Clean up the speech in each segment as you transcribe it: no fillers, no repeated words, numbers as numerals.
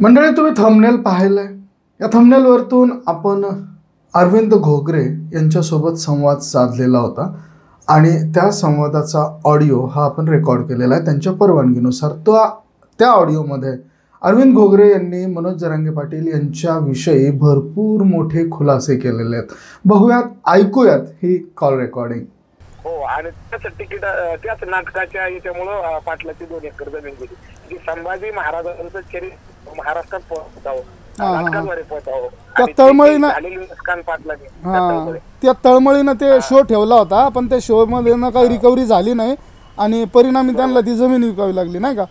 मंडळी, तुम्ही थंबनेल पाहिलंय. या थंबनेलवरतून आपण अरविंद घोगरे यांच्यासोबत संवाद साधलेला होता आणि त्या संवादाचा ऑडिओ हा आपण रेकॉर्ड केलेला आहे त्यांच्या परवानगीनुसार. त्या ऑडिओमध्ये अरविंद घोगरे यांनी मनोज जरांगे पाटील यांच्याविषयी भरपूर मोठे खुलासे केलेले आहेत. बघूयात, ऐकूयात ही कॉल रेकॉर्डिंग. हो, आणि त्याच तिकीट त्याच नाटकाच्या याच्यामुळं पाटलाची 2 एकर जमीन गेली. की संभाजी महाराजांचं चरित्र महाराष्ट्रात पोहोचावं, नाटकाद्वारे पोहोचावं. त्या तळमळीनं ते शो ठेवला होता, पण त्या शो मध्ये ना काही रिकव्हरी झाली नाही आणि परिणामी त्यांना ती जमीन विकावी लागली, नाही का?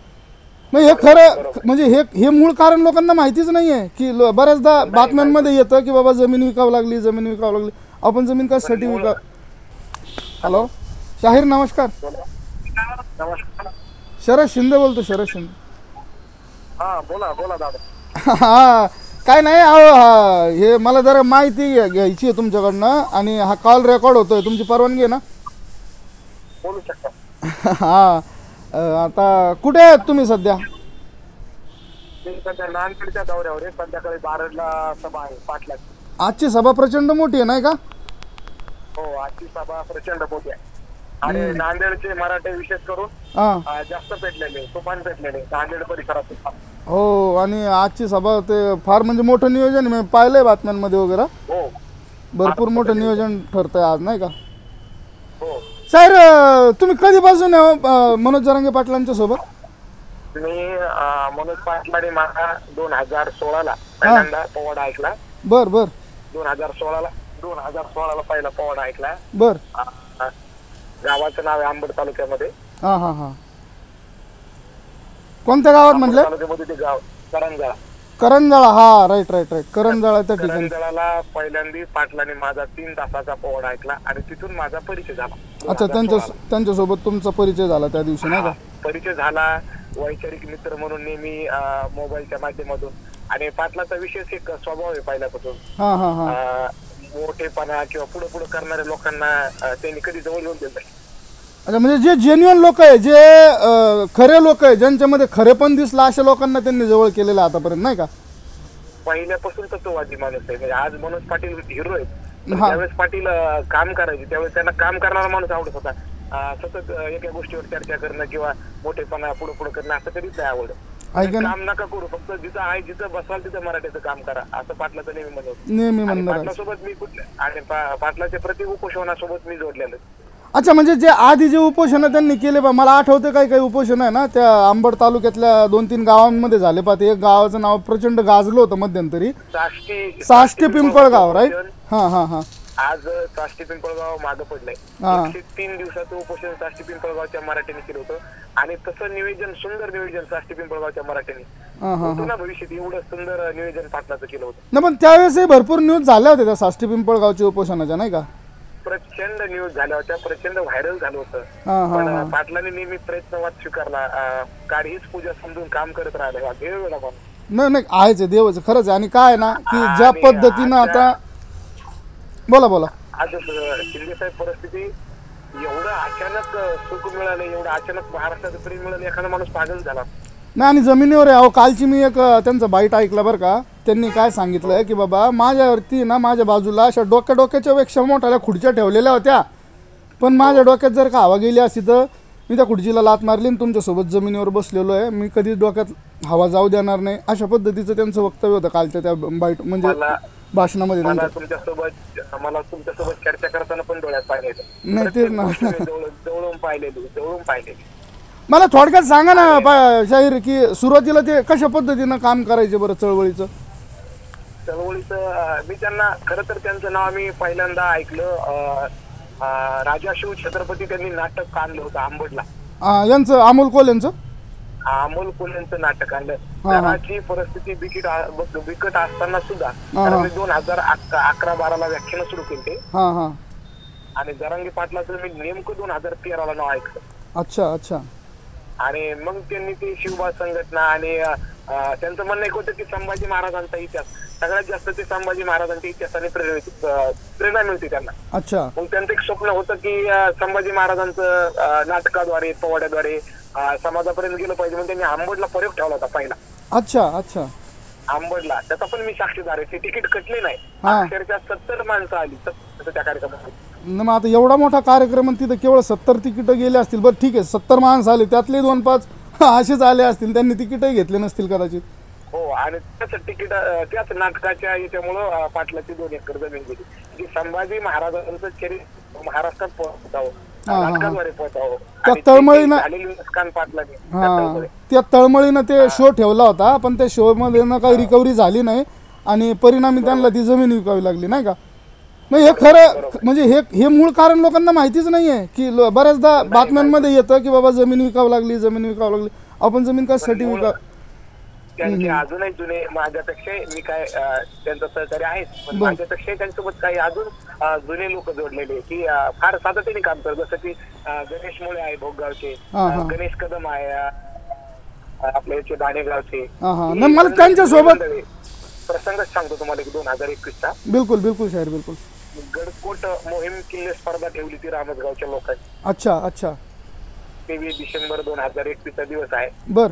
मग हे खरं म्हणजे हे मूळ कारण लोकांना माहितीच नाहीये की बऱ्याचदा बातम्यांमध्ये येतं की बाबा जमीन विकावं लागली. आपण जमीन कशासाठी विकाव? हॅलो शाहीर, नमस्कार. शरद शिंदे बोलतो. शरद शिंदे. हा, बोला दादा. हा, काय नाही, हे मला जरा माहिती घ्यायची आहे तुमच्याकडनं आणि हा कॉल रेकॉर्ड होतोय. तुमची परवानगी आहे ना? बोलू शकता. हा, आता कुठे आहेत तुम्ही सध्या? सध्या नांदेडच्या दौऱ्यावर आहे. संध्याकाळी 12ला सभा आहे पाटलाची. आजची सभा प्रचंड मोठी आहे, नाही का? हो, आजची सभा प्रचंड मोठी आहे आणि नांदेडचे मराठे विशेष करून जास्त पेटलेले, तुफान पेटलेले नांदेड परिसरात. हो, आणि आजची सभा ते फार म्हणजे मोठं नियोजन मी पाहिलंय बातम्यांमध्ये वगैरे. हो, भरपूर मोठं नियोजन ठरतंय आज, नाही का? हो. सर, तुम्ही कधीपासून मनोज जरांगे पाटलांच्या सोबत? मी मनोज पाटलांनी मला 2016ला पहिल्यांदा पोवाडा ऐकला. बर 2016ला पहिला पोवाडा ऐकला. बर. गावाचं नाव आहे आंबड तालुक्यामध्ये. हा. कोणत्या गावात म्हटलं? तालुक्यामध्ये ते गाव करंजाळा. हा, राईट. करंजाळा त्या ठिकाणी. करंजाळाला पहिल्यांदा पाटलांनी माझा 3 तासाचा पोवाडा ऐकला आणि तिथून माझा परिचय झाला. अच्छा, त्यांच्यासोबत तुमचा परिचय झाला त्या दिवशी, नाही का? परिचय झाला, वैचारिक मित्र म्हणून नेहमी मोबाईलच्या माध्यमातून. आणि पाटलाचा विशेष एक स्वभाव आहे पहिल्यापासून. मोठेपणा किंवा पुढे करणाऱ्या लोकांना त्यांनी कधी जवळ येऊन दिलं नाही. अच्छा, म्हणजे जे जेन्युअन लोक आहे, जे खरे लोक आहे, ज्यांच्यामध्ये खरेपण दिसला, अशा लोकांना त्यांनी जवळ केलेलं आतापर्यंत, नाही का? पहिल्यापासून तत्ववादी माणूस आहे. म्हणजे आज मनोज पाटील हिरो आहेत, त्यावेळेस पाटील काम करायचे त्यावेळेस त्यांना काम करणारा माणूस आवडत होता. सतत एका गोष्टीवर चर्चा करणं किंवा मोठेपणा पुढे करणं असं कधीच नाही आवडत. काम नका करू, फक्त जिथं आहे जिथं बसाल तिथं मराठीचं काम करा, असं पाटलाचं नेहमी म्हणत. पाटलासोबत मी आणि पाटलाच्या प्रत्येक उपोषणासोबत मी जोडलेलं. अच्छा, म्हणजे जे आधी जे उपोषण त्यांनी केले, मला आठवतं काही उपोषण आहे ना, त्या आंबड तालुक्यातल्या 2-3 गावांमध्ये झाले. पाहते एक गावाचं नाव प्रचंड गाजलं होतं मध्यंतरी, साष्टी पिंपळगाव, राईट? हा. आज साष्टी पिंपळगाव मागं पडलंय. 103 दिवसाचं उपोषण साष्टी पिंपळगावच्या मराठीने केलं होतं आणि तसं नियोजन, सुंदर नियोजन साष्टी पिंपळगावच्या मराठीने भविष्यात एवढं सुंदर नियोजन पाटलाचं केलं होतं ना. पण त्यावेळेस भरपूर न्यूज झाल्या होत्या त्या साष्टी पिंपळगावच्या उपोषणाच्या, नाही का? प्रचंड न्यूज झाल्या होत्या, प्रचंड व्हायरल झालं होतं. पण पाटलांनी नेहमी प्रयत्नवाद स्वीकारला. काळीच पूजा समजून काम करत राहिलं. नाही, आहेच देवाचं, खरंच आहे. आणि काय ना की ज्या पद्धतीनं आता बोला आज शिंदे साहेब परिस्थिती एवढं अचानक सुख मिळालं, एवढं अचानक महाराष्ट्राचं प्रेम मिळालं, एखादा माणूस पागल झाला नाही. आणि जमिनीवर आहे. कालची मी एक त्यांचा बाईट ऐकला बरं का. त्यांनी काय सांगितलंय की बाबा माझ्यावरती ना, माझ्या बाजूला अशा डोक्याच्या पेक्षा मोठ्या खुर्च्या ठेवलेल्या होत्या, पण माझ्या डोक्यात जर का हवा गेली असती तर मी त्या खुर्चीला लात मारली आणि तुमच्यासोबत जमिनीवर बसलेलो आहे, मी कधीच डोक्यात हवा जाऊ देणार नाही, अशा पद्धतीचं त्यांचं वक्तव्य होतं कालच्या त्या बाईट म्हणजे भाषणामध्ये. मला तुमच्यासोबत चर्चा करताना पण डोळ्यात पाणी येतं. नाही, तेच ना, जवळून पाहिलेली. मला थोडक्यात सांगा ना शाहीर, की सुरुवातीला ते कशा पद्धतीनं काम करायचे बरं चळवळीचं? मी त्यांना खरं तर त्यांचं नाव आम्ही पहिल्यांदा ऐकलं. राजा शिव छत्रपती त्यांनी नाटक आणलं होतं आंबडला. यांचं अमोल कोल्यांचं नाटक आणलं. घराची परिस्थिती बिकट असताना सुद्धा 2011-12ला व्याख्यान सुरू केली आणि जरांगे पाटलाचं मी नेमकं 2013ला नाव ऐकलं. अच्छा. आणि मग त्यांनी ती शिवबा संघटना आणि त्यांचं म्हणणं एक होतं की संभाजी महाराजांचा इतिहास सगळ्यात जास्त ते संभाजी महाराजांच्या इतिहासाने प्रेरणा मिळते त्यांना. अच्छा. मग त्यांचं एक स्वप्न होतं की संभाजी महाराजांचं नाटकाद्वारे, पोवाड्याद्वारे समाजापर्यंत गेलं पाहिजे, म्हणून त्यांनी आंबडला प्रयोग ठेवला होता पहिला. अच्छा. आंबडला, त्याचा पण मी साक्षीदार आहे. ते तिकीट कटले नाही, हा. अक्षरशः 70 माणसं आली त्या कार्यक्रमात. न मग आता एवढा मोठा कार्यक्रम आणि तिथं केवळ 70 तिकीटं गेले असतील. बरं ठीक आहे, 70 माणसं आले, त्यातले 2-5 असेच आले असतील, त्यांनी तिकीटही घेतले नसतील कदाचित. हो, आणि त्याच तिकीट त्याच नाटकाच्या याच्यामुळं पाटलाची 2 एकर जमीन गेली. की संभाजी महाराजांचं चरित्र महाराष्ट्रात पोहोचावं, नाटकाद्वारे पोहोचावं, त्या आणि तळमळीनं- झालेली नुकसान पाटलाने हा, त्या तळमळीनं ते शो ठेवला होता, पण त्या शो मध्ये ना काही रिकव्हरी झाली नाही आणि परिणामी त्यांना ती जमीन विकावी लागली, नाही का? मग हे खरं म्हणजे हे मूळ कारण लोकांना माहितीच नाही आहे की बऱ्याचदा बातम्यांमध्ये येतं की बाबा जमीन विकावं लागली, जमीन विकावं लागली. आपण जमीन कशासाठी विकाव? त्यांचे अजूनही जुने माझ्यापेक्षा, मी काय त्यांचं सहकारी आहेच, पण माझ्यापेक्षा त्यांच्यासोबत काही अजून जुने लोक जोडलेले की फार सातत्याने काम करतात. जसं की गणेश मुळे आहे भोगगावचे, गणेश कदम आहे आपल्या याचे दाणेगावचे. नाही, मला त्यांच्यासोबत प्रसंगच सांगतो तुम्हाला की 2021चा. बिलकुल बिलकुल शाहीर, बिलकुल. गडकोट मोहीम किल्ले स्पर्धा ठेवली ती रामसगावच्या लोकांनी. अच्छा अच्छा. 23 डिसेंबर 2021चा दिवस आहे. बर.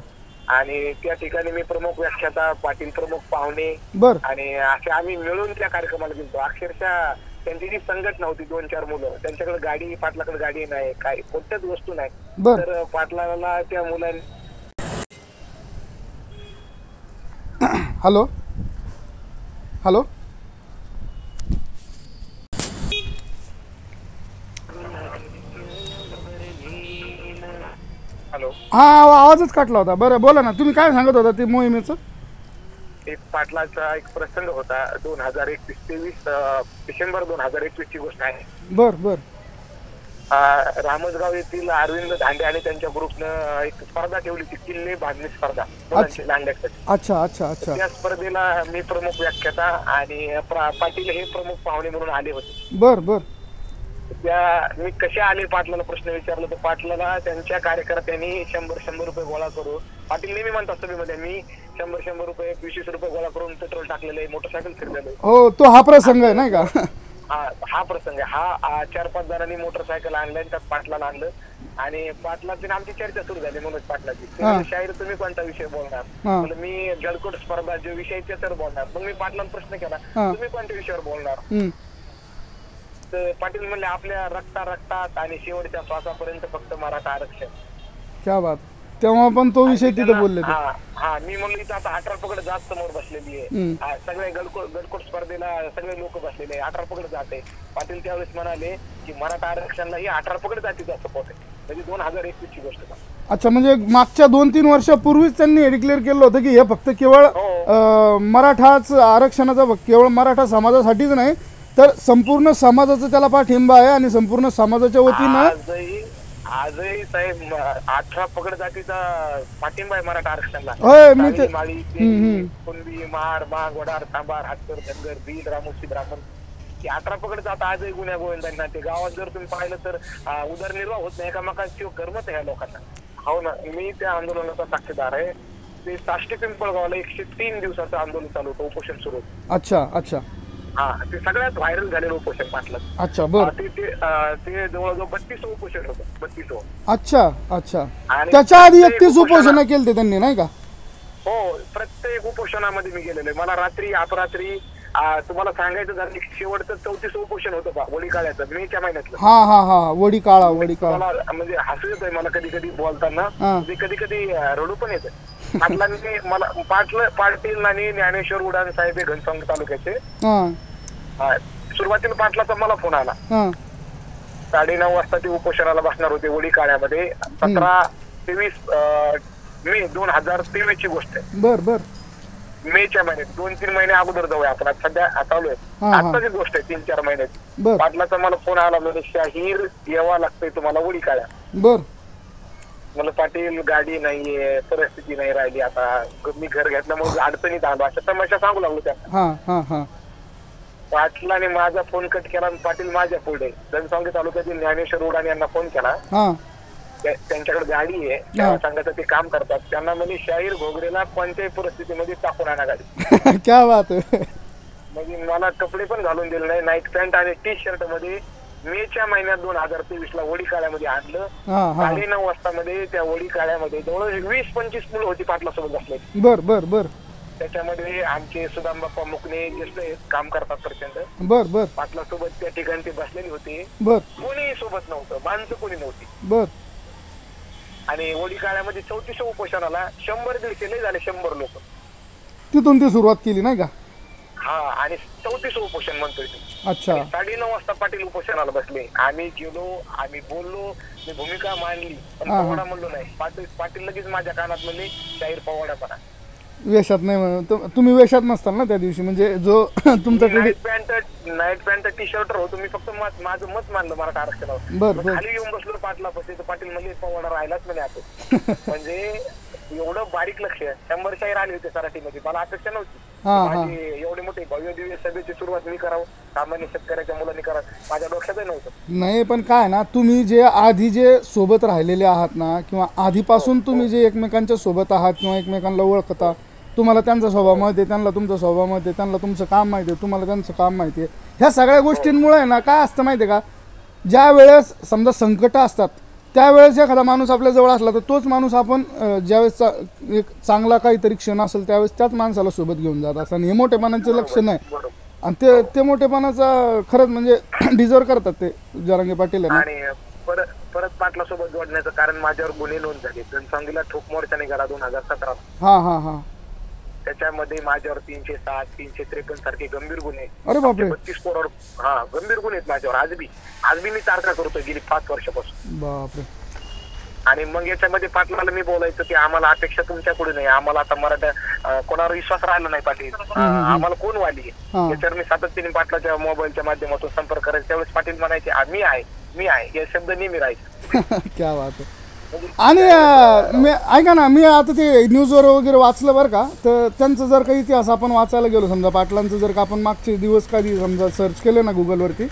आणि त्या ठिकाणी मी प्रमुख व्याख्याता, पाटील प्रमुख पाहुणे, बर, आणि असे आम्ही मिळून त्या कार्यक्रमाला गेलो. अक्षरशः त्यांची जी संघटना होती, 2-4 मुलं, त्यांच्याकडे गाडी, पाटलाकडे गाडी नाही, काय कोणत्याच वस्तू नाही. तर पाटलाला त्या मुलांनी हॅलो हॅलो हॅलो, हा, आवाजच काटला होता. बरं, बोला ना, तुम्ही काय सांगत होता ते मोहिमेचं? एक पाटलाचा एक प्रसंग होता. 23 डिसेंबर 2021 ची गोष्ट आहे. बर बर. रामसगाव येथील अरविंद धांडे आणि त्यांच्या ग्रुपनं एक स्पर्धा ठेवली होती, किल्ले बांधणी स्पर्धा मुलांची लांडण्यासाठी. अच्छा अच्छा अच्छा. त्या स्पर्धेला मी प्रमुख व्याख्याता आणि पाटील हे प्रमुख पाहुणे म्हणून आले होते. बर बर. मी कसे आले पाटलाला प्रश्न विचारला, तर पाटलाला त्यांच्या कार्यकर्त्यांनी 100 रुपये गोळा करून, पाटील नेहमी म्हणतात सभेमध्ये, मी 100 रुपये 20 रुपये गोळा करून पेट्रोल टाकलेले, मोटरसायकल फिरलेले. हो, तो हा प्रसंग आहे, नाही का? हा प्रसंग आहे. हा 4-5 जणांनी मोटरसायकल आणलं, त्यात पाटलाला आणलं, आणि पाटलाची आमची चर्चा सुरू झाली मनोज पाटलाची. शाहीर तुम्ही कोणता विषय बोलणार? म्हणजे मी गडकोट स्पर्धा जो विषय ते तर बोलणार. मग मी पाटलाला प्रश्न केला, तुम्ही कोणत्या विषयावर बोलणार? तर पाटील म्हणले, आपल्या रक्तात आणि शेवटच्या श्वासापर्यंत फक्त मराठा आरक्षण. क्या बात. तेव्हा पण तो विषय तिथे बोलले. हा, मी म्हणलो इथं आता 18 पकड जात समोर बसलेली आहे, सगळे गडकोट स्पर्धेला सगळे लोक बसलेले, 18 पकड जाते. पाटील त्यावेळेस म्हणाले की मराठा आरक्षणाला ही 18 पकड जातीचा सपोर्ट आहे. म्हणजे 2021 ची गोष्ट. अच्छा, म्हणजे मागच्या 2-3 वर्षापूर्वीच त्यांनी डिक्लेअर केलं होतं की हे फक्त केवळ मराठाच आरक्षणाचा केवळ मराठा समाजासाठीच नाही, तर संपूर्ण समाजाचा त्याला पाठिंबा आहे आणि संपूर्ण समाजाच्या वतीनं आजही साहेब 18 पकड जातीचा पाठिंबा आहे मराठा आरक्षणाला. होय, मी ते माळी, कुणबी, महार, माग, वडार, सांबार, हातकर, धनगर, भील, रामोशी, ब्राह्मण, की 18 पकड जात आजही गुन्ह्या गोविंदांना. ते गावात जर तुम्ही पाहिलं तर उदरनिर्वाह होत नाही, एकामेकांची करमत आहे या लोकांना. हो ना, मी त्या आंदोलनाचा साक्षीदार आहे. ते साष्टी पिंपळगावला 103 दिवसाचं आंदोलन चालू होतं, उपोषण सुरू होतं. अच्छा अच्छा. हा, ते सगळ्यात व्हायरल झालेलं उपोषण पाटलं. अच्छा, बर. ते जवळजवळ 32 उपोषण होतं, 32. अच्छा अच्छा. त्याच्या आधी 31 उपोषण केली त्यांनी, नाही का? हो, प्रत्येक उपोषणामध्ये मी गेलेलो आहे. मला रात्री अपरात्री तुम्हाला सांगायचं झालं, शेवटचं 34 उपोषण होतं बा, वडी काळ्याचं, मेच्या महिन्यातलं. हा हा हा, वडी काळा. म्हणजे हसू येतंय मला कधी कधी बोलताना, कधी कधी रडू पण येतं. पाटलांनी मला पाटील आणि ज्ञानेश्वर उडान साहेब हे घनसावंगी तालुक्याचे. सुरुवातीला पाटलाचा मला फोन आला, 9:30 वाजता ते उपोषणाला बसणार होते वडी काळ्यामध्ये. 17-23 मे 2023 ची गोष्ट आहे. बर बर. मेच्या महिन्यात 2-3 महिने अगोदर जाऊया आपण, सध्या चालू आहे, आताची गोष्ट आहे, 3-4 महिन्याची. पाटलाचा मला फोन आला, म्हणजे शाहीर यावा लागतंय तुम्हाला वडी काळ्या. बर. मला पाटील गाडी नाहीये, परिस्थिती नाही राहिली, आता मी घर घेतल्यामुळे अडचणीत आलो, अशा समस्या सांगू लागलो त्या. पाटलाने माझा फोन कट केला, पाटील माझ्या पुढे घनसावंगी तालुक्यातील ज्ञानेश्वर उडान यांना फोन केला. त्यांच्याकडे गाडी आहे, त्या संघाचं ते काम करतात. त्यांना म्हणजे शाहीर घोगरेला कोणत्याही परिस्थितीमध्ये टाकून आणा गाडी. क्या बात. म्हणजे मला कपडे पण घालून दिले नाही, नाईट पॅन्ट आणि टी शर्ट मध्ये मेच्या महिन्यात 2023 ला वडी काळ्यामध्ये आणलं. 9:30 वाजता मध्ये त्या वडी काळ्यामध्ये जवळ 20-25 मुलं होती पाटलासोबत बसले. बर बर बर. त्याच्यामध्ये आमचे सुदाम बाप्पा मुकणे ज्येष्ठ काम करतात प्रचंड. बर बर पाटलासोबत त्या ठिकाणी ते बसलेले होते. बर कोणी सोबत नव्हतं, माणसं कोणी नव्हती. बर आणि होळी काळामध्ये 34 उपोषणाला 100-150 लय झाले 100 लोक. तिथून ती सुरुवात केली नाही का? हा, आणि 34 उपोषण म्हणतोय मी. अच्छा 9:30 वाजता पाटील उपोषणाला बसले. आम्ही गेलो, आम्ही बोललो, मी भूमिका मांडली, पण हा, हा. पवाडा म्हणलो नाही. पाटील लगेच माझ्या कानात म्हणले शाहीर पवाडा पणा. वेशात नाही म्हणून तुम्ही वेशात नसताल ना त्या दिवशी, म्हणजे जो तुमचा नाईट पॅन्ट टी शर्ट होतो मी, फक्त माझं मत मानलं मराठा आरक्षणावर. बर बर खाली येऊन बसलो पाटलापाशी, तर पाटील म्हणले पवाडा राहिलाच म्हणे आपण. म्हणजे एवढं बारीक लक्ष. 100 शाहीर आले होते सराटीमध्ये. मला अपेक्षा नव्हती हा, हा. माझी एवढे मोठे भव्य दिव्य सभेची सुरुवात मी करावं, सामान्य शेतकऱ्याच्या मुलांनी करावं, माझ्या डोक्यातही नव्हतं. नाही, पण काय ना, तुम्ही जे आधी जे सोबत राहिलेले आहात ना, किंवा आधीपासून तुम्ही जे एकमेकांच्या सोबत आहात किंवा एकमेकांना ओळखता, तुम्हाला त्यांचा स्वभाव माहिती आहे, त्यांना तुमचा स्वभाव माहिती आहे, त्यांना तुमचं काम माहिती आहे, तुम्हाला त्यांचं काम माहिती आहे. ह्या सगळ्या गोष्टींमुळे ना काय असतं माहिती आहे का, ज्या वेळेस समजा संकट असतात त्यावेळेस एखादा माणूस आपल्या जवळ असला तर तोच माणूस आपण ज्यावेळेस एक चांगला काहीतरी क्षण असेल त्यावेळेस त्याच माणसाला सोबत घेऊन जात असं. आणि हे मोठेपणाचं लक्ष नाही, आणि ते मोठेपणाचा खरंच म्हणजे डिझर्व करतात ते जरांगे पाटील. आणि परत पाटलासोबत जोडण्याचं कारण माझ्यावर गुन्हे नोंद झाले. जनसंघीला ठोक मोर्चा निघाला 2017. हा हा हा त्याच्यामध्ये माझ्यावर 307, 353 सारखे गंभीर गुन्हे. अरे बापरे. 32 पोरावर गंभीर गुन्हे आहेत माझ्यावर. आज बी मी तारखा करतोय गेली 5 वर्षापासून. बापरे. आणि मग याच्यामध्ये पाटलाला मी बोलायचं की आम्हाला अपेक्षा तुमच्याकडे नाही, आम्हाला आता मराठा कोणावर विश्वास राहिला नाही पाटील, आम्हाला कोण वाली आहे याच्यावर मी सातत्याने पाटलाच्या मोबाईलच्या माध्यमातून संपर्क करायचा. त्यावेळेस पाटील म्हणायचे मी आहे हे शब्द नेहमी राहायचे. क्या बात आहे. आणि मी ऐका ना, मी आता ते न्यूजवर वगैरे वाचलं बरं का, तर त्यांचं जर काही इतिहास आपण वाचायला गेलो, समजा पाटलांचं जर का आपण मागचे दिवस कधी समजा सर्च केले ना गुगलवरती,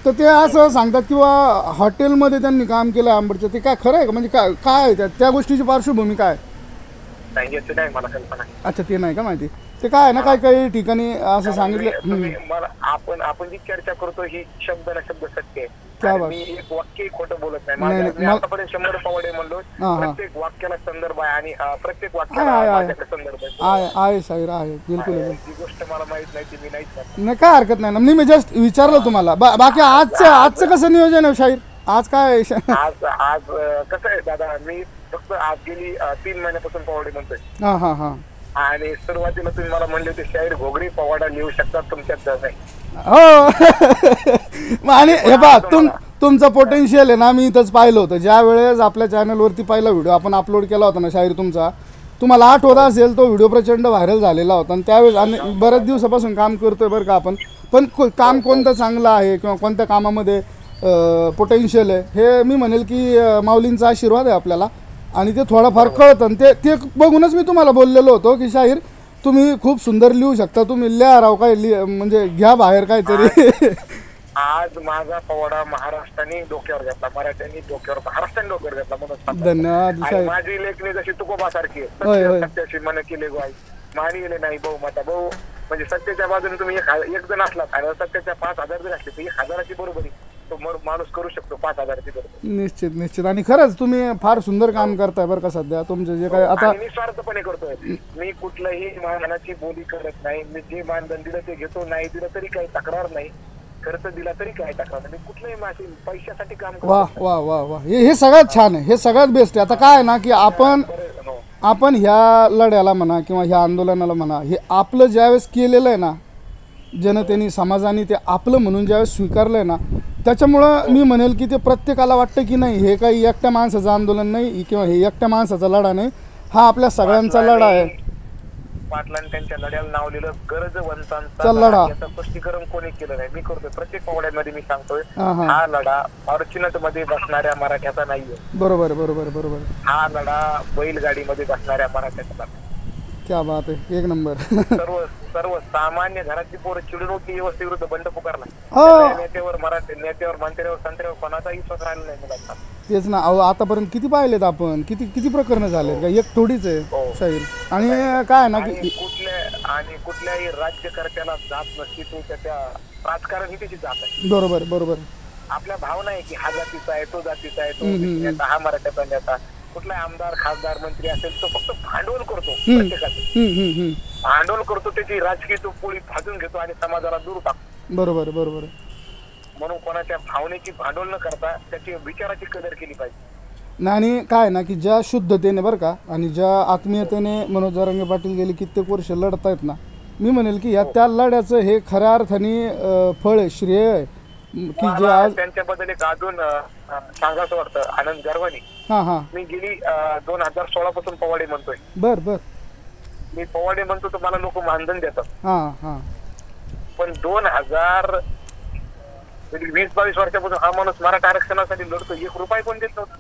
तर ते असं सांगतात किंवा हॉटेलमध्ये त्यांनी काम केलं आंबडचं. ते काय खरं आहे का, म्हणजे काय आहे त्या गोष्टीची पार्श्वभूमी काय? नाही मला कल्पना. अच्छा, ते नाही का माहिती. ते काय आहे ना, काही ठिकाणी असं सांगितलं. मला आपण जी चर्चा करतो ही शब्द ना शब्द सत्य आहे. क्या बात. मी एक वाक्य खोटं बोलत नाही. मी आतापर्यंत 100 पवाडे म्हणलो. प्रत्येक वाक्याला संदर्भ आहे आणि प्रत्येक वाक्याला माझ्याकडे संदर्भ आहे शाहीर आहे. बिलकुल जी गोष्ट मला माहित नाही ती मी नाहीच. नाही, काय हरकत नाही ना. मी जस्ट विचारलं तुम्हाला. बाकी आजचं कसं नियोजन आहे शाहीर? आज काय आज कसं आहे दादा, मी फक्त आज गेली 3 महिन्यापासून पवाडे म्हणतोय. हा हा हा. आणि सुरुवातीला तुम्ही मला म्हणले होते शाहीर घोगरी पवाडा लिहू शकतात तुमच्यात जर नाही. हो. आणि हे पहा, तुमचं पोटेन्शियल आहे ना, मी इथंच पाहिलं होतं. ज्या वेळेस आपल्या चॅनलवरती पहिला व्हिडिओ आपण अपलोड केला होता ना शाहीर तुमचा, तुम्हाला आठवत असेल, तो व्हिडिओ प्रचंड व्हायरल झालेला होता. आणि त्यावेळेस आणि बऱ्याच दिवसापासून काम करतोय बरं का आपण, पण काम कोणतं चांगलं आहे किंवा कोणत्या कामामध्ये पोटेन्शियल आहे हे मी म्हणेल की माऊलींचा आशीर्वाद आहे आपल्याला. आणि ते थोडंफार कळतं. आणि ते बघूनच मी तुम्हाला बोललेलो होतो की शाहीर तुम्ही खूप सुंदर लिहू शकता, तुम्ही लिहा राव, काय म्हणजे घ्या बाहेर काहीतरी. आज माझा पवाडा महाराष्ट्राने डोक्यावर घेतला, मराठ्यांनी डोक्यावर, महाराष्ट्राने डोक्यावर घेतला म्हणून धन्यवाद. माझी लेखणी जशी तुकोबासारखी आहे, सत्याची मन केले गोई मानी गेले नाही भाऊ माता भाऊ. म्हणजे सत्याच्या बाजूने तुम्ही एक जण असलात आणि सत्याच्या 5,000 जण असले तर 1,000ची बरोबरी तो माणूस करू शकतो 5,000ची बरोबरी. निश्चित. आणि खरंच तुम्ही फार सुंदर काम करताय बरं का सध्या. तुमचे जे काय आता निस्वार्थपणे करतोय. मी कुठल्याही मानाची बोली करत नाही. मी जे मानधन दिलं ते घेतो, नाही दिलं तरी काही तक्रार नाही, खर्च दिला तरी काही तक्रार नाही. मी कुठल्याही माशी पैशासाठी काम करतो. वा. हे सगळ्यात छान आहे, हे सगळ्यात बेस्ट आहे. आता काय आहे ना की आपण ह्या लढ्याला म्हणा किंवा ह्या आंदोलनाला म्हणा, हे आपलं ज्यावेळेस केलेलं आहे ना जनतेने, समाजाने ते आपलं म्हणून ज्यावेळेस स्वीकारलं आहे ना, त्याच्यामुळं मी म्हणेल की ते प्रत्येकाला वाटतं की नाही हे काही एकट्या माणसाचं आंदोलन नाही किंवा हे एकट्या माणसाचा लढा नाही, हा आपल्या सगळ्यांचा लढा आहे. पाटलांनी त्यांच्या लढ्याला नाव लिहिलं गरजवंतांचा लढा. याचं स्पष्टीकरण कोणी केलं नाही, मी करतोय. प्रत्येक पवाड्यामध्ये मी सांगतोय हा लढा फॉर्च्युनट मध्ये बसणाऱ्या मराठ्याचा नाहीये. बरोबर. हा लढा बैलगाडीमध्ये बसणाऱ्या मराठ्याचा. क्या बात आहे, एक नंबर. सर्व सामान्य घरातली पोरं चिडून उठली, व्यवस्थेविरुद्ध बंड पुकारला. नेत्यावर मंत्र्यावर संत्र्यावर कोणाचा विश्वास राहिला नाही मुलांचा. तेच ना. आतापर्यंत किती पाहिलेत आपण, किती प्रकरण झालेत का, एक थोडीच आहे शाहीर. आणि काय ना की कुठल्याही राज्यकर्त्याला जात नसती, तो त्याच्या राजकारण ही त्याची जात आहे. बरोबर. आपल्या भावना आहे की हा जातीचा आहे, तो जातीचा आहे, तो हा मराठ्याचा नेता. कुठलाही आमदार खासदार मंत्री असेल तो फक्त भांडवल करतो प्रत्येकाचं, भांडवल करतो, त्याची राजकीय तो पोळी भाजून घेतो आणि समाजाला दूर टाकतो. बरोबर बरोबर. म्हणून कोणाच्या भावनेची भांडवल न करता त्याची विचाराची कदर केली पाहिजे. आणि काय ना की ज्या शुद्धतेने बरं का आणि ज्या आत्मीयतेने मनोज जरांगे पाटील गेली कित्येक वर्ष लढतायत ना, मी म्हणेल की या त्या लढ्याचं हे खऱ्या अर्थाने फळ श्रेय आहे की जे आज त्यांच्याबद्दल एक अजून सांगायचं वाटतं. आनंद गरवानी, हां हां, मी गेली 2016 पासून पवाडे म्हणतोय. बर बर. मी पवाडे म्हणतो तर मला लोक मानधन देतात. हां हां. पण 2020-22 वर्षापासून हा माणूस मराठा आरक्षणासाठी लढतो, 1 रुपया कोण देत नव्हतं.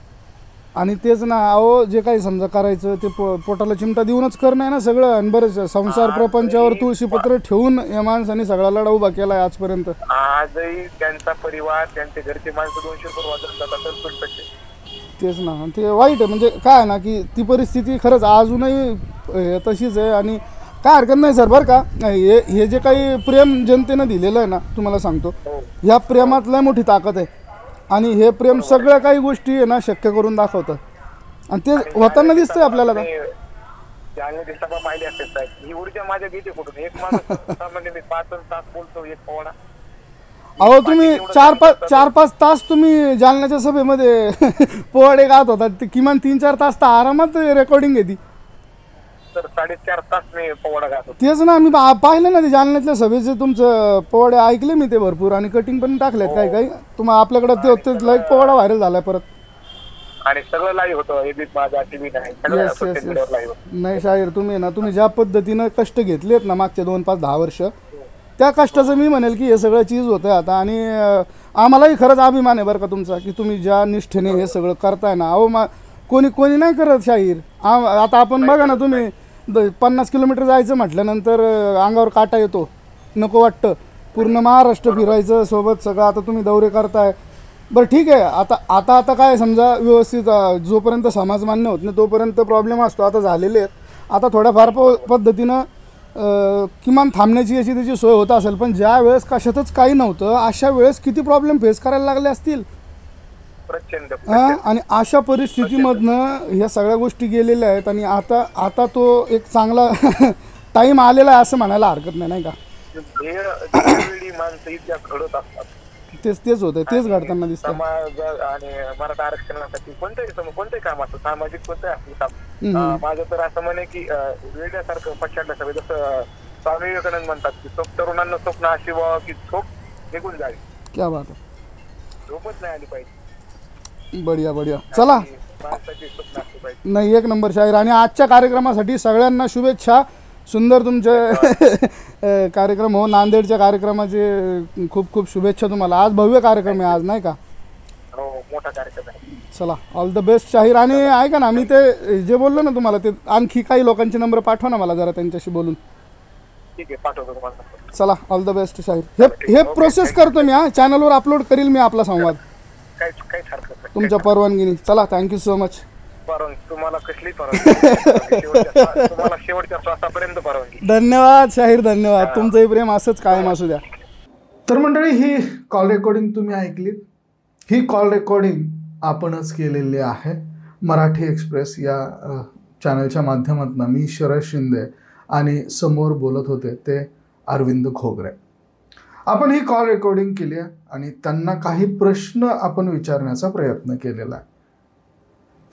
आणि तेच ना अहो, जे काही समजा करायचं ते पोटाला चिमटा देऊनच करणं आहे ना सगळं. आणि बरं संसार प्रपंचावर तुळशीपत्र ठेवून या माणसाने सगळा लढा उभा केलाय आजपर्यंत. आजही त्यांचा परिवार, त्यांचे घरचे माणसं 200 रुपये वाजत जातात. तेच ना, ते वाईट आहे. म्हणजे काय ना की ती परिस्थिती खरंच अजूनही तशीच आहे. आणि काय हरकत नाही सर बरं का, हे जे काही प्रेम जनतेनं दिलेलं आहे ना, तुम्हाला सांगतो ह्या प्रेमात लय मोठी ताकद आहे. आणि हे प्रेम सगळ्या काही गोष्टी आहे ना शक्य करून दाखवतं. आणि ते होताना दिसतंय आपल्याला. जालन्याची सभा पाहिली असेल साहेब, ही ऊर्जा माझ्या घेते कुठून. एक माणूस सामान्य मी 5 तास बोलतो, एक पवाडा. अहो तुम्ही 4-5 तास तुम्ही जालन्याच्या सभेमध्ये पोवाडे गात होता, ते किमान 3-4 तास तर आरामात रेकॉर्डिंग घेते. तर 4.5 तास मी पोवाडा गातो. तेच ना, मी पाहिलं ना ते जालन्यातल्या सभेचे तुमचं पोवाडे ऐकले मी ते भरपूर. आणि कटिंग पण टाकलेत काही काही. तुम्हाला आपल्याकडे ते लाईक पोवाडा व्हायरल झालाय परत. आणि सगळं लाईव्ह होतं, एबीपी माझा टीव्ही नाही, सगळं सोशल मीडियावर लाईव्ह होतं. नाही शाहीर, तुम्ही ज्या पद्धतीनं कष्ट घेतलेत ना मागच्या 2-5-10 वर्ष, त्या कष्टाचं मी म्हणेल की हे सगळं चीज होतं आता. आणि आम्हालाही खरंच अभिमान आहे बरं का तुमचा, की तुम्ही ज्या निष्ठेने हे सगळं करताय ना. अहो कोणी नाही करत शाहीर. आता आपण बघा ना, तुम्ही 50 किलोमीटर जायचं म्हटल्यानंतर अंगावर काटा येतो, नको वाटतं. पूर्ण महाराष्ट्र फिरायचं सोबत सगळं. आता तुम्ही दौरे करताय, बरं ठीक आहे. आता काय समजा व्यवस्थित जोपर्यंत समाज मान्य होत नाही तोपर्यंत प्रॉब्लेम असतो. आता झालेले आहेत, आता थोड्याफार पद्धतीनं किमान थांबण्याची याची त्याची सोय होत असेल. पण ज्या वेळेस कशातच काही नव्हतं अशा वेळेस किती प्रॉब्लेम फेस करायला लागले असतील. आणि अशा परिस्थितीमधनं ह्या सगळ्या गोष्टी गेलेल्या आहेत. आणि आता तो एक चांगला टाईम आलेला आहे असं म्हणायला हरकत नाही का. माणसं इतक्या घडत असतात, तेच होतं, तेच घडताना दिसतं. समाज आणि मराठा आरक्षणासाठी कोणतंही काम असतं, सामाजिक कोणतंही असतं काम. माझं तर असं म्हणे की वेड्यासारखं पछाडलं सगळं. जसं स्वामी विवेकानंद म्हणतात की तरुणांना स्वप्न अशी व्हावं की झोप निघून जावी. क्या बात आहे, झोपच नाही आली पाहिजे. बढिया. चला, नाही एक नंबर शाहीर. आणि आजच्या कार्यक्रमासाठी सगळ्यांना शुभेच्छा. सुंदर तुमचे कार्यक्रम हो. नांदेडच्या कार्यक्रमाचे खूप खूप शुभेच्छा तुम्हाला. आज भव्य कार्यक्रम आहे आज, नाही का. हो, मोठा कार्यक्रम आहे. चला, ऑल द बेस्ट शाहीर. आणि ऐका ना, मी ते जे बोललो ना तुम्हाला, ते आणखी काही लोकांचे नंबर पाठवा ना मला जरा, त्यांच्याशी बोलून. ठीक आहे, पाठवतो तुम्हाला. चला, ऑल द बेस्ट शाहीर. हे प्रोसेस करतो मी, चॅनलवर अपलोड करील मी आपला संवाद काहीच हरकत नाही, तुमच्या परवानगीने. चला, थँक्यू सो मच. तुम्हाला कसली परवानगी, तुम्हाला शेवटच्या श्वासापर्यंत परवानगी. धन्यवाद शाहीर, धन्यवाद. तुमचंही प्रेम असंच कायम असू द्या. तर मंडळी, ही कॉल रेकॉर्डिंग तुम्ही ऐकलीत. ही कॉल रेकॉर्डिंग आपणच केलेली आहे. मराठी एक्सप्रेस या चॅनलच्या माध्यमातून मी शरद शिंदे आणि समोर बोलत होते ते अरविंद घोगरे. आपण ही कॉल रेकॉर्डिंग केली आहे आणि त्यांना काही प्रश्न आपण विचारण्याचा प्रयत्न केलेला आहे.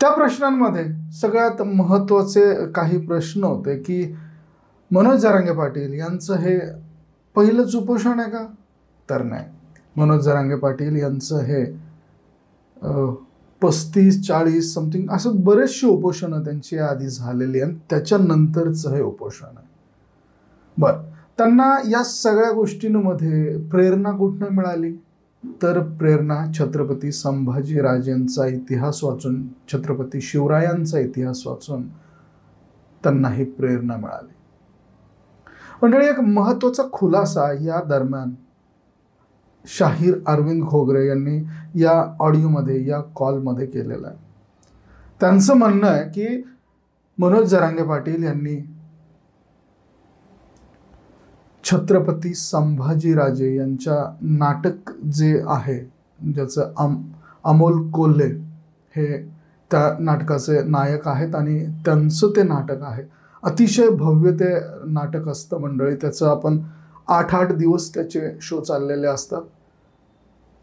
त्या प्रश्नांमध्ये सगळ्यात महत्त्वाचे काही प्रश्न होते की मनोज जरांगे पाटील यांचं हे पहिलंच उपोषण आहे का? तर नाही. मनोज जरांगे पाटील यांचं हे 35-40 समथिंग असं बरेचशी उपोषणं त्यांची आधी झालेली आणि त्याच्यानंतरचं हे उपोषण आहे. बरं, त्यांना या सगळ्या गोष्टींमध्ये प्रेरणा कुठनं मिळाली? तर प्रेरणा छत्रपती संभाजीराजेंचा इतिहास वाचून, छत्रपती शिवरायांचा इतिहास वाचून त्यांना ही प्रेरणा मिळाली. मंडळी, एक महत्त्वाचा खुलासा या दरम्यान शाहीर अरविंद घोगरे यांनी या ऑडिओमध्ये, या कॉलमध्ये केलेला आहे. त्यांचं म्हणणं आहे की मनोज जरांगे पाटील यांनी छत्रपती संभाजीराजे यांच्या नाटक जे आहे, ज्याचं अमोल कोल्हे हे त्या नाटकाचे नायक आहेत आणि त्यांचं ते नाटक आहे. अतिशय भव्य ते नाटक असतं मंडळी. त्याचं आपण 8-8 दिवस त्याचे शो चाललेले असतात.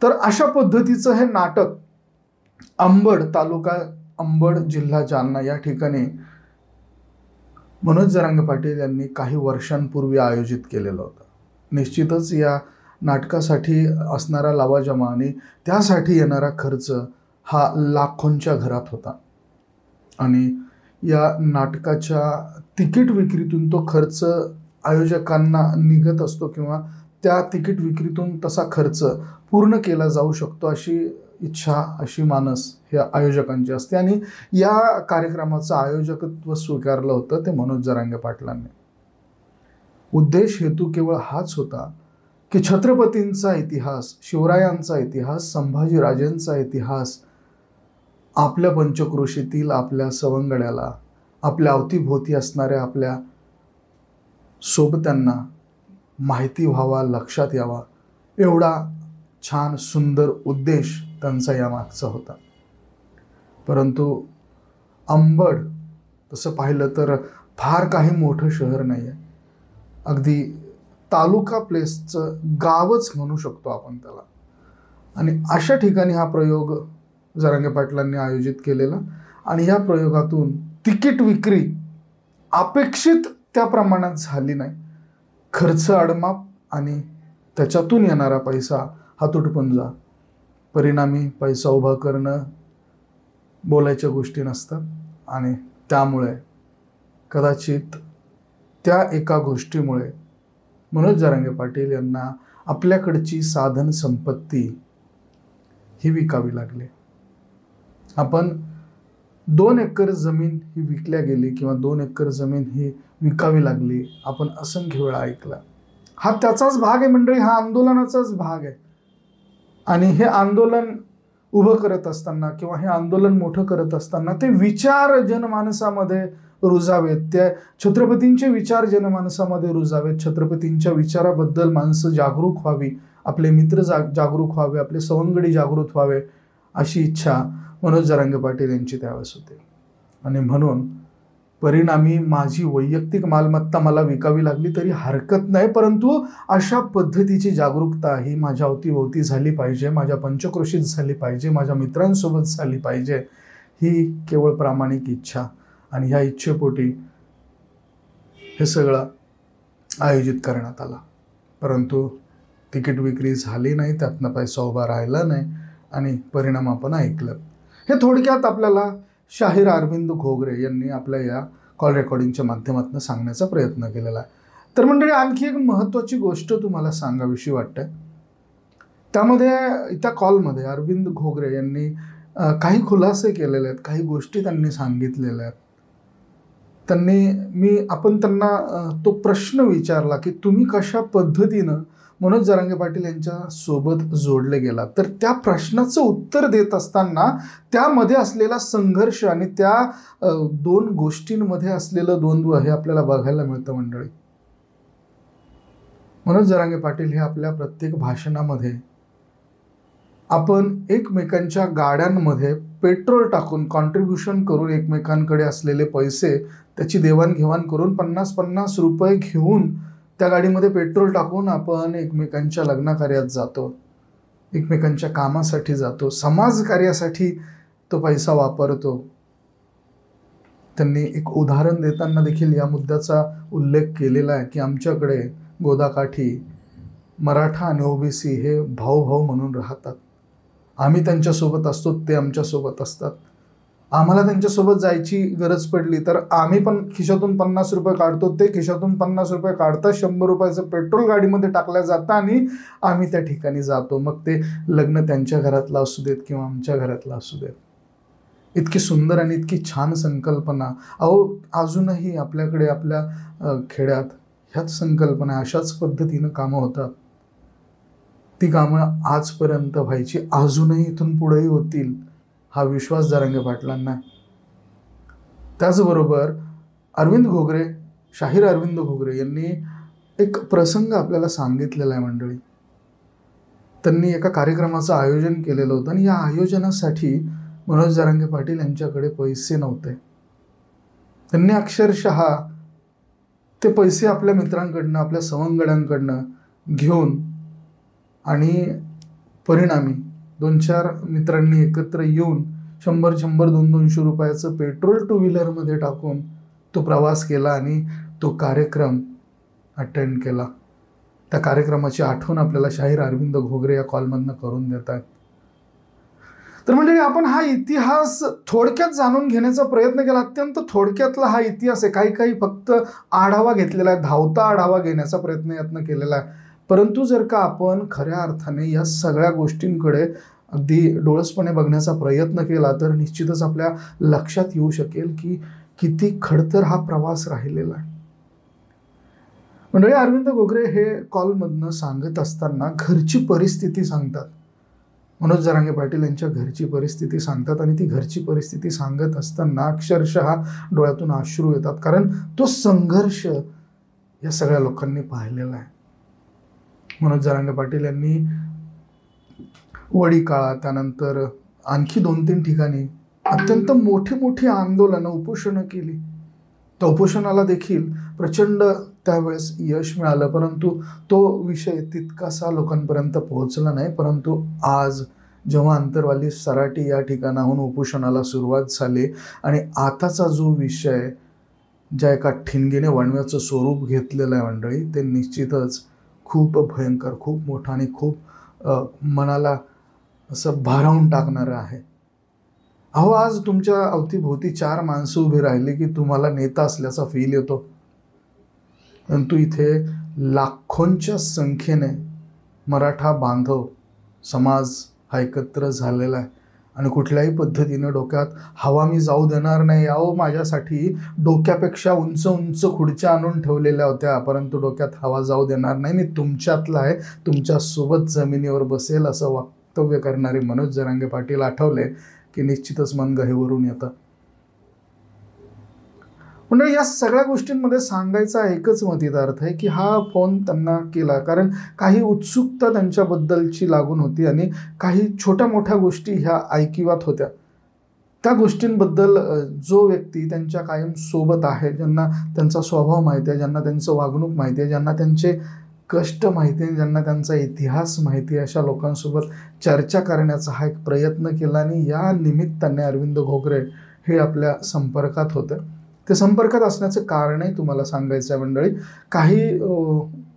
तर अशा पद्धतीचं हे नाटक अंबड, तालुका अंबड, जिल्हा जालना या ठिकाणी मनोज जरांगे पाटील यांनी काही वर्षांपूर्वी आयोजित केलेलं होतं. निश्चितच या नाटकासाठी असणारा लवाजमा आणि त्यासाठी येणारा खर्च हा लाखोंच्या घरात होता आणि या नाटकाच्या तिकीट विक्रीतून तो खर्च आयोजकांना निघत असतो किंवा त्या तिकीट विक्रीतून तसा खर्च पूर्ण केला जाऊ शकतो अशी इच्छा, अशी मानस ह्या आयोजकांची असते आणि या कार्यक्रमाचं आयोजकत्व स्वीकारलं होतं ते मनोज जरांगे पाटलांनी. उद्देश हेतू केवळ हाच होता की छत्रपतींचा इतिहास, शिवरायांचा इतिहास, संभाजीराजेंचा इतिहास आपल्या पंचक्रोशीतील आपल्या सवंगड्याला, आपल्या अवतीभोवती असणाऱ्या आपल्या सोबत्यांना माहिती व्हावा, लक्षात यावा, एवढा छान सुंदर उद्देश त्यांचा यामागचा होता. परंतु अंबड तसं पाहिलं तर फार काही मोठं शहर नाही आहे. अगदी तालुका प्लेसचं गावच म्हणू शकतो आपण त्याला. आणि अशा ठिकाणी हा प्रयोग जरांगे पाटलांनी आयोजित केलेला आणि या प्रयोगातून तिकीट विक्री अपेक्षित त्या प्रमाणात झाली नाही. खर्च अडमाप आणि त्याच्यातून येणारा पैसा हा तुटपुंजा. परिणामी पैसा उभा करणं बोलायच्या गोष्टी नसतात आणि त्यामुळे कदाचित त्या एका गोष्टीमुळे मनोज जरांगे पाटील यांना आपल्याकडची साधन संपत्ती ही विकावी लागली. आपण 2 एकर जमीन ही विकल्या गेली किंवा 2 एकर जमीन ही विकावी लागली आपण असंख्य वेळा ऐकला. हा त्याचाच भाग आहे मंडळी, हा आंदोलनाचाच भाग आहे. आणि हे आंदोलन उभं करत असताना किंवा हे आंदोलन मोठं करत असताना ते विचार जनमानसामध्ये रुजावेत, त्या छत्रपतींचे विचार जनमानसामध्ये रुजावेत, छत्रपतींच्या विचाराबद्दल माणसं जागरूक व्हावी, आपले मित्र जागरूक व्हावे, आपले सवंगडी जागृत व्हावे अशी इच्छा मनोज जरांगे पाटील यांची त्यावेळेस होती. आणि म्हणून परिणामी माझी वैयक्तिक मालमत्ता मला विकावी लागली तरी हरकत नाही, परंतु अशा पद्धतीची जागरूकता ही माझ्या अवतीभोवती झाली पाहिजे, माझ्या पंचक्रोशीत झाली पाहिजे, माझ्या मित्रांसोबत झाली पाहिजे, ही केवळ प्रामाणिक इच्छा. आणि ह्या इच्छेपोटी हे सगळं आयोजित करण्यात आला. परंतु तिकीट विक्री झाली नाही, त्यातनं पैसा उभा राहिला नाही आणि परिणाम आपण ऐकलं. हे थोडक्यात आपल्याला शाहीर अरविंद घोगरे यांनी आपल्या या कॉल रेकॉर्डिंगच्या माध्यमातून सांगण्याचा प्रयत्न केलेला आहे. तर मंडळी आणखी एक महत्त्वाची गोष्ट तुम्हाला सांगावीशी वाटते. त्यामध्ये त्या कॉलमध्ये अरविंद घोगरे यांनी काही खुलासे केलेले आहेत, काही गोष्टी त्यांनी सांगितलेल्या आहेत. आपण त्यांना तो प्रश्न विचारला की तुम्ही कशा पद्धतीनं मनोज जरांगे पाटील यांच्या सोबत जोडले गेला. तर त्या प्रश्नाचं उत्तर देत असताना त्यामध्ये असलेला संघर्ष आणि त्या 2 गोष्टींमध्ये असलेलं द्वंद्व हे आपल्याला बघायला मिळतं मंडळी. मनोज जरांगे पाटील हे आपल्या प्रत्येक भाषणामध्ये आपण एकमेकांच्या गाड्यांमध्ये पेट्रोल टाकून कॉन्ट्रीब्युशन करून एकमेकांकडे असलेले पैसे त्याची देवाणघेवाण करून 50-50 रुपये घेऊन त्या गाडीमध्ये पेट्रोल टाकून आपण एकमेकांच्या लग्नकार्यात जातो, एकमेकांच्या कामासाठी जातो, समाजकार्यासाठी तो पैसा वापरतो. त्यांनी एक उदाहरण देताना देखील या मुद्द्याचा उल्लेख केलेला आहे की आमच्याकडे गोदाकाठी मराठा आणि ओबीसी हे भाऊ म्हणून राहतात. आम्ही त्यांच्यासोबत असतो, ते आमच्यासोबत असतात. आम्हाला त्यांच्यासोबत जायची गरज पडली तर आम्ही पण खिशातून 50 रुपये काढतो, ते खिशातून 50 रुपये काढतात, 100 रुपयाचं पेट्रोल गाडीमध्ये टाकलं जातं आणि आम्ही त्या ठिकाणी जातो. मग ते लग्न त्यांच्या घरातलं असू देत किंवा आमच्या घरातलं असू देत. इतकी सुंदर आणि इतकी छान संकल्पना अजूनही आपल्याकडे आपल्या खेड्यात ह्याच संकल्पना अशाच पद्धतीनं कामं होतात. ती कामं आजपर्यंत व्हायची, अजूनही इथून पुढेही होतील हा विश्वास जरांगे पाटलांना. त्याचबरोबर अरविंद घोगरे, शाहीर अरविंद घोगरे यांनी एक प्रसंग आपल्याला सांगितलेला आहे मंडळी. त्यांनी एका कार्यक्रमाचं आयोजन केलेलं होतं आणि या आयोजनासाठी मनोज जरांगे पाटील यांच्याकडे पैसे नव्हते. त्यांनी अक्षरशः ते पैसे आपल्या मित्रांकडनं, आपल्या सवंगड्यांकडनं घेऊन आणि परिणामी 2-4 मित्रांनी एकत्र येऊन 100-100, 200-200 रुपयाचं पेट्रोल 2 व्हीलरमध्ये टाकून तो प्रवास केला आणि तो कार्यक्रम अटेंड केला. त्या कार्यक्रमाची आठवण आपल्याला शाहीर अरविंद घोगरे या कॉलमधनं करून देतात. तर म्हणजे आपण हा इतिहास थोडक्यात जाणून घेण्याचा प्रयत्न केला. अत्यंत थोडक्यातला हा इतिहास आहे. काही फक्त आढावा घेतलेला आहे, धावता आढावा घेण्याचा प्रयत्न केलेला आहे. परंतु जर का आपण खऱ्या अर्थाने या सगळ्या गोष्टींकडे अगदी डोळसपणे बघण्याचा प्रयत्न केला तर निश्चितच आपल्या लक्षात येऊ शकेल की किती खडतर हा प्रवास राहिलेला आहे. मंडळी, अरविंद घोगरे हे कॉलमधनं सांगत असताना घरची परिस्थिती सांगतात. मनोज जरांगे पाटील यांच्या घरची परिस्थिती सांगतात आणि ती घरची परिस्थिती सांगत असताना अक्षरशः डोळ्यातून अश्रू येतात. कारण तो संघर्ष या सगळ्या लोकांनी पाहिलेला आहे. मनोज जरांगे पाटील यांनी वडी काळा, त्यानंतर आणखी 2-3 ठिकाणी अत्यंत मोठी आंदोलनं, उपोषणं केली. त्या उपोषणाला देखील प्रचंड त्यावेळेस यश मिळालं. परंतु तो विषय तितकासा लोकांपर्यंत पोहोचला नाही. परंतु आज जेव्हा अंतरवाली सराटी या ठिकाणाहून उपोषणाला सुरुवात झाली आणि आताचा जो विषय ज्या एका ठिणगीने वणव्याचं स्वरूप घेतलेलं आहे मंडळी, ते निश्चितच खूप भयंकर, खूप मोठं आणि खूप मनाला असं भारावून टाकणारं आहे. अहो, आज तुमच्या अवतीभोवती 4 माणसं उभी राहिली की तुम्हाला नेता असल्याचा फील येतो. परंतु इथे लाखोंच्या संख्येने मराठा बांधव समाज हा एकत्र झालेला आहे आणि कुठल्याही पद्धतीनं डोक्यात हवा मी जाऊ देणार नाही. अहो, माझ्यासाठी डोक्यापेक्षा उंच खुर्च्या आणून ठेवलेल्या होत्या, परंतु डोक्यात हवा जाऊ देणार नाही. मी तुमच्यातला आहे, तुमच्यासोबत जमिनीवर बसेल असं वक्तव्य करणारे मनोज जरांगे पाटील आठवले की निश्चितच मन गहिवरून येतं. म्हणजे या सगळ्या गोष्टींमध्ये सांगायचा एकच मतितार्थ आहे की हा फोन त्यांना केला कारण काही उत्सुकता त्यांच्याबद्दलची लागून होती आणि काही छोट्या मोठ्या गोष्टी ह्या ऐकिवात होत्या. त्या गोष्टींबद्दल जो व्यक्ती त्यांच्या कायम सोबत आहे, ज्यांना त्यांचा स्वभाव माहिती आहे, ज्यांना त्यांचं वागणूक माहिती आहे, ज्यांना त्यांचे कष्ट माहिती आहे, ज्यांना त्यांचा इतिहास माहिती आहे, अशा लोकांसोबत चर्चा करण्याचा हा एक प्रयत्न केला आणि या निमित्ताने अरविंद घोगरे हे आपल्या संपर्कात होते. ते संपर्कात असण्याचं कारणही तुम्हाला सांगायचं आहे मंडळी. काही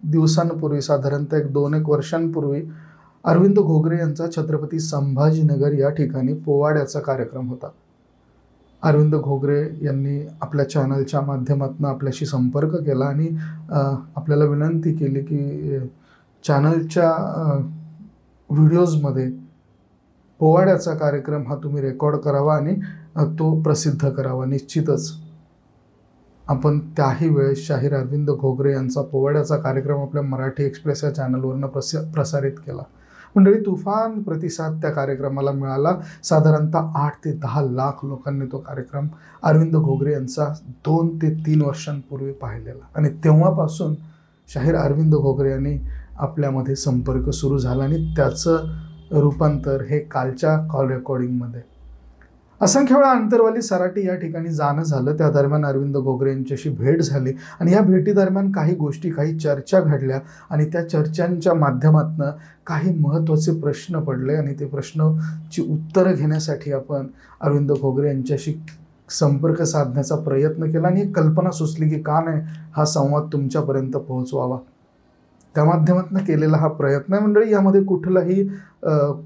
दिवसांपूर्वी, साधारणतः 2-1 वर्षांपूर्वी अरविंद घोगरे यांचा छत्रपती संभाजीनगर या ठिकाणी पोवाड्याचा कार्यक्रम होता. अरविंद घोगरे यांनी आपल्या चॅनलच्या माध्यमातून आपल्याशी संपर्क केला आणि आपल्याला विनंती केली की चॅनलच्या व्हिडिओजमध्ये पोवाड्याचा कार्यक्रम हा तुम्ही रेकॉर्ड करावा आणि तो प्रसिद्ध करावा. निश्चितच आपण त्याही वेळेस शाहीर अरविंद घोगरे यांचा पोवाड्याचा कार्यक्रम आपल्या मराठी एक्सप्रेस या चॅनलवरनं प्रसारित केला. मंडळी, तुफान प्रतिसाद त्या कार्यक्रमाला मिळाला. साधारणतः 8 ते 10 लाख लोकांनी तो कार्यक्रम अरविंद घोगरे यांचा 2 ते 3 वर्षांपूर्वी पाहिलेला आणि तेव्हापासून शाहीर अरविंद घोगरे यांनी आपल्यामध्ये संपर्क सुरू झाला आणि त्याचं रूपांतर हे कालच्या कॉल रेकॉर्डिंगमध्ये. असंख्य वेळा अंतरवाली सराटी या ठिकाणी जाणं झालं. त्या दरम्यान अरविंद घोगरे यांच्याशी भेट झाली आणि या भेटीदरम्यान काही गोष्टी, काही चर्चा घडल्या आणि त्या चर्चांच्या माध्यमातून काही महत्त्वाचे प्रश्न पडले आणि ते प्रश्नाची उत्तरं घेण्यासाठी आपण अरविंद घोगरे यांच्याशी संपर्क साधण्याचा प्रयत्न केला आणि कल्पना सुचली की का नाही हा संवाद तुमच्यापर्यंत पोहोचवावा. त्या माध्यमातून केलेला हा प्रयत्न आहे मंडळी. यामध्ये कुठलाही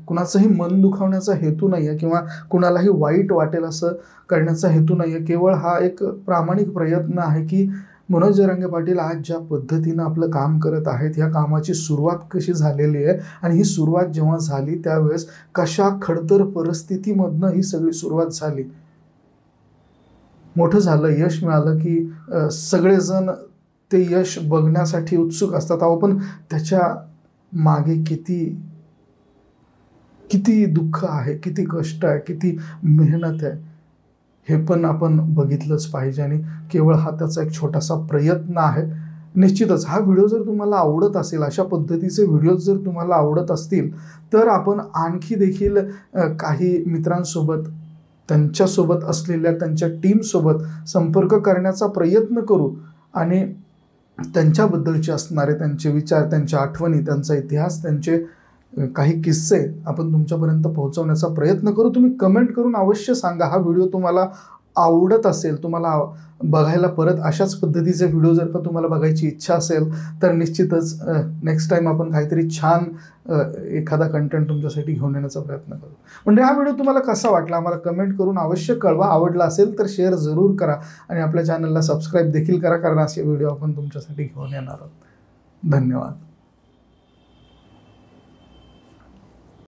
कुणाचंही मन दुखावण्याचा हेतू नाही आहे किंवा कुणालाही वाईट वाटेल असं करण्याचा हेतू नाही आहे. केवळ हा एक प्रामाणिक प्रयत्न आहे की मनोज जरांगे पाटील आज ज्या पद्धतीनं आपलं काम करत आहेत, ह्या कामाची सुरुवात कशी झालेली आहे आणि ही सुरुवात जेव्हा झाली त्यावेळेस कशा खडतर परिस्थितीमधनं ही सगळी सुरुवात झाली. मोठं झालं, यश मिळालं की सगळेजण ते यश बघण्यासाठी उत्सुक असतात. अहो, पण त्याच्या मागे किती दुःख आहे, किती कष्ट आहे, किती मेहनत आहे हे पण आपण बघितलंच पाहिजे आणि केवळ हा त्याचा एक छोटासा प्रयत्न आहे. निश्चितच हा व्हिडिओ जर तुम्हाला आवडत असेल, अशा पद्धतीचे व्हिडिओज जर तुम्हाला आवडत असतील तर आपण आणखी देखील काही मित्रांसोबत त्यांच्यासोबत असलेल्या त्यांच्या टीमसोबत संपर्क करण्याचा प्रयत्न करू आणि त्यांच्याबद्दलचे असणारे त्यांचे विचार, त्यांच्या आठवणी, त्यांचा इतिहास, त्यांचे काही किस्से आपण तुमच्यापर्यंत पोहोचवण्याचा प्रयत्न करू. तुम्ही कमेंट करून अवश्य सांगा हा व्हिडिओ तुम्हाला आवडत असेल, तुम्हाला बघायला परत अशाच पद्धतीचे व्हिडिओ जर का तुम्हाला बघायची इच्छा असेल तर निश्चितच नेक्स्ट टाईम आपण काहीतरी छान एखादा कंटेंट तुमच्यासाठी घेऊन येण्याचा प्रयत्न करू. म्हणजे हा व्हिडिओ तुम्हाला कसा वाटला आम्हाला कमेंट करून अवश्य कळवा. आवडला असेल तर शेअर जरूर करा आणि आपल्या चॅनलला सबस्क्राईब देखील करा, कारण असे व्हिडिओ आपण तुमच्यासाठी घेऊन येणार आहोत. धन्यवाद.